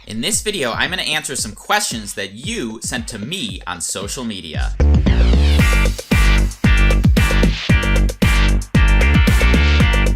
In this video, I'm going to answer some questions that you sent to me on social media.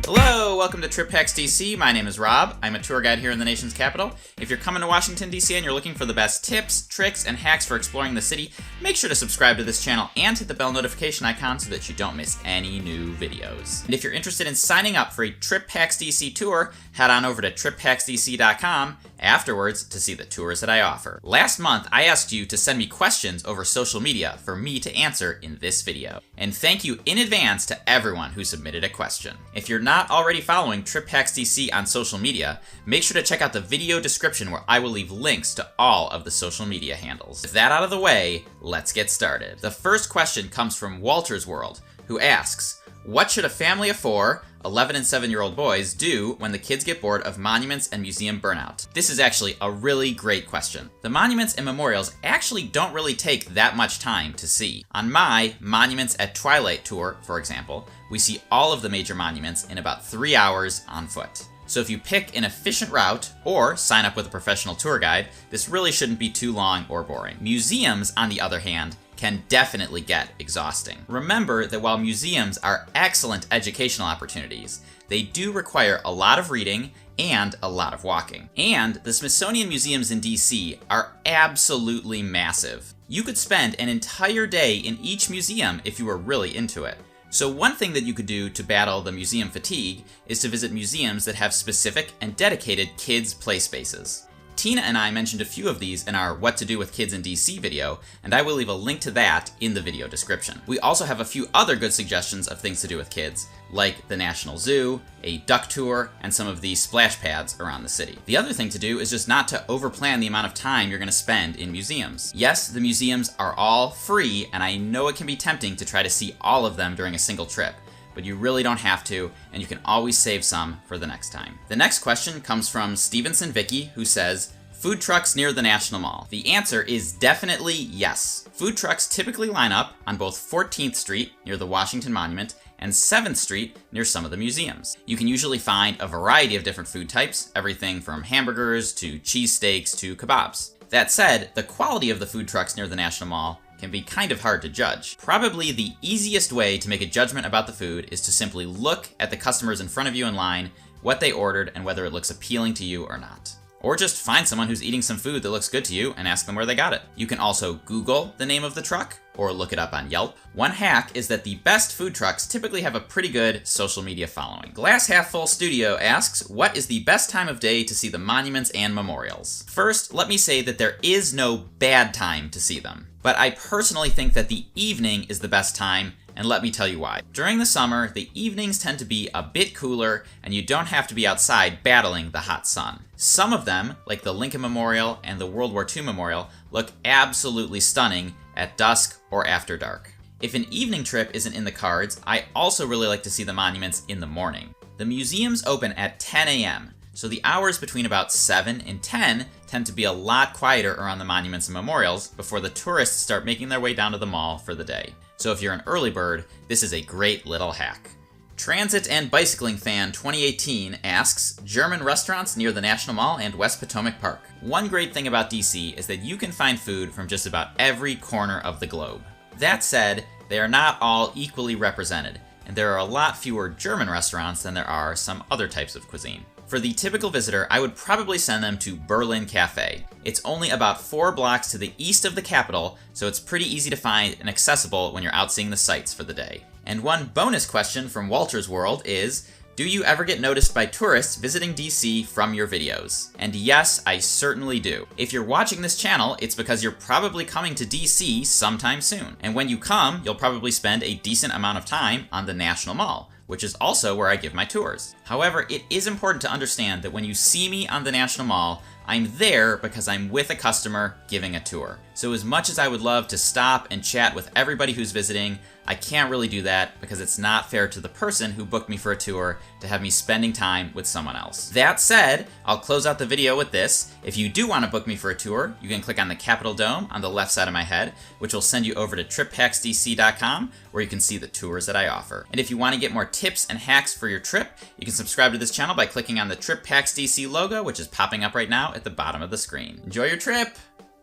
Hello, welcome to Trip Hacks DC. My name is Rob. I'm a tour guide here in the nation's capital. If you're coming to Washington, DC and you're looking for the best tips, tricks, and hacks for exploring the city, make sure to subscribe to this channel and hit the bell notification icon so that you don't miss any new videos. And if you're interested in signing up for a Trip Hacks DC tour, head on over to triphacksdc.com afterwards to see the tours that I offer. Last month, I asked you to send me questions over social media for me to answer in this video. And thank you in advance to everyone who submitted a question. If you're not already following Trip Hacks DC on social media, make sure to check out the video description where I will leave links to all of the social media handles. With that out of the way, let's get started. The first question comes from Walter's World, who asks, what should a family of 4, 11 and 7-year-old boys do when the kids get bored of monuments and museum burnout? This is actually a really great question. The monuments and memorials actually don't really take that much time to see. On my Monuments at Twilight tour, for example, we see all of the major monuments in about 3 hours on foot. So if you pick an efficient route or sign up with a professional tour guide, this really shouldn't be too long or boring. Museums, on the other hand, can definitely get exhausting. Remember that while museums are excellent educational opportunities, they do require a lot of reading and a lot of walking. And the Smithsonian museums in DC are absolutely massive. You could spend an entire day in each museum if you were really into it. So one thing that you could do to battle the museum fatigue is to visit museums that have specific and dedicated kids' play spaces. Tina and I mentioned a few of these in our What to Do with Kids in DC video, and I will leave a link to that in the video description. We also have a few other good suggestions of things to do with kids, like the National Zoo, a duck tour, and some of the splash pads around the city. The other thing to do is just not to overplan the amount of time you're going to spend in museums. Yes, the museums are all free, and I know it can be tempting to try to see all of them during a single trip, but you really don't have to, and you can always save some for the next time. The next question comes from Stevenson Vicky, who says, food trucks near the National Mall. The answer is definitely yes. Food trucks typically line up on both 14th Street near the Washington Monument and 7th Street near some of the museums. You can usually find a variety of different food types, everything from hamburgers to cheesesteaks to kebabs. That said, the quality of the food trucks near the National Mall can be kind of hard to judge. Probably the easiest way to make a judgment about the food is to simply look at the customers in front of you in line, what they ordered, and whether it looks appealing to you or not. Or just find someone who's eating some food that looks good to you and ask them where they got it. You can also Google the name of the truck or look it up on Yelp. One hack is that the best food trucks typically have a pretty good social media following. Glass Half Full Studio asks, what is the best time of day to see the monuments and memorials? First, let me say that there is no bad time to see them, but I personally think that the evening is the best time, and let me tell you why. During the summer, the evenings tend to be a bit cooler, and you don't have to be outside battling the hot sun. Some of them, like the Lincoln Memorial and the World War II Memorial, look absolutely stunning at dusk or after dark. If an evening trip isn't in the cards, I also really like to see the monuments in the morning. The museums open at 10 a.m., so the hours between about 7 and 10 tend to be a lot quieter around the monuments and memorials before the tourists start making their way down to the mall for the day. So if you're an early bird, this is a great little hack. Transit and Bicycling Fan 2018 asks, German restaurants near the National Mall and West Potomac Park. One great thing about DC is that you can find food from just about every corner of the globe. That said, they are not all equally represented, and there are a lot fewer German restaurants than there are some other types of cuisine. For the typical visitor, I would probably send them to Berlin Cafe. It's only about 4 blocks to the east of the capital, so it's pretty easy to find and accessible when you're out seeing the sights for the day. And one bonus question from Walter's World is, do you ever get noticed by tourists visiting DC from your videos? And yes, I certainly do. If you're watching this channel, it's because you're probably coming to DC sometime soon. And when you come, you'll probably spend a decent amount of time on the National Mall, which is also where I give my tours. However, it is important to understand that when you see me on the National Mall, I'm there because I'm with a customer giving a tour. So as much as I would love to stop and chat with everybody who's visiting, I can't really do that because it's not fair to the person who booked me for a tour to have me spending time with someone else. That said, I'll close out the video with this. If you do want to book me for a tour, you can click on the Capitol Dome on the left side of my head, which will send you over to triphacksdc.com, where you can see the tours that I offer. And if you want to get more tips and hacks for your trip, you can subscribe to this channel by clicking on the Trip Hacks DC logo, which is popping up right now, at the bottom of the screen. Enjoy your trip!